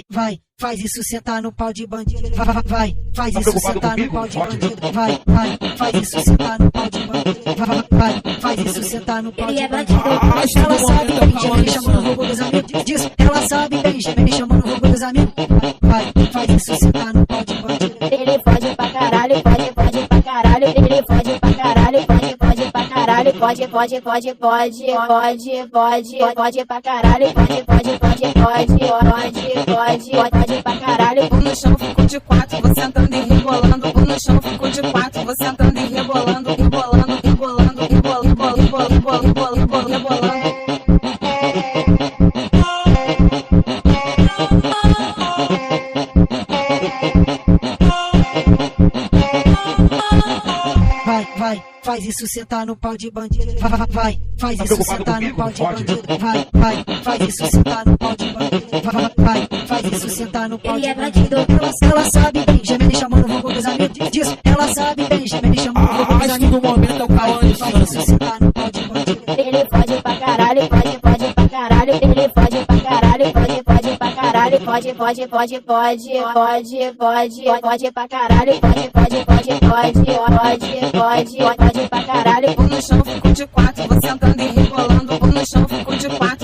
vai, faz isso sentar no pau de bandido. Vai, faz isso sentar no pau de bandido. Vai, faz isso sentar no pau de bandido. Vai, faz isso sentar no pau de bandido. Ela sabe bem, já me chamou no vulgo dos amigos. Diz, ela sabe bem, já me chamou no vulgo dos amigos. Vai, faz isso sentar no pau de bandido. Ele pode pra caralho, pode pra caralho. Ele pode pra caralho, pode pra caralho. Pode pra caralho, pode pra caralho. O no chão ficou de quatro, você andando e rebolando. O no chão ficou de quatro, você andando e rebolando, rebolando. Vai, faz isso sentar no pau de bandido. Vai, faz isso sentar no pau de bandido. Vai, faz isso sentar no pau de bandido. Vai, faz isso sentar no pau de bandido. Ela sabe bem, já me chamou no vulgo dos amigos. Diz, ela sabe bem, já me chamou no vulgo dos amigos. No momento é o Cauã, faz isso sentar no pau de bandido. Ele pode pra caralho, pode pra caralho. Ele pode pra caralho, pode pra caralho. Pode pra caralho, pode pra caralho. O no chão ficou de quatro, você andando e rebolando. O no chão ficou de quatro.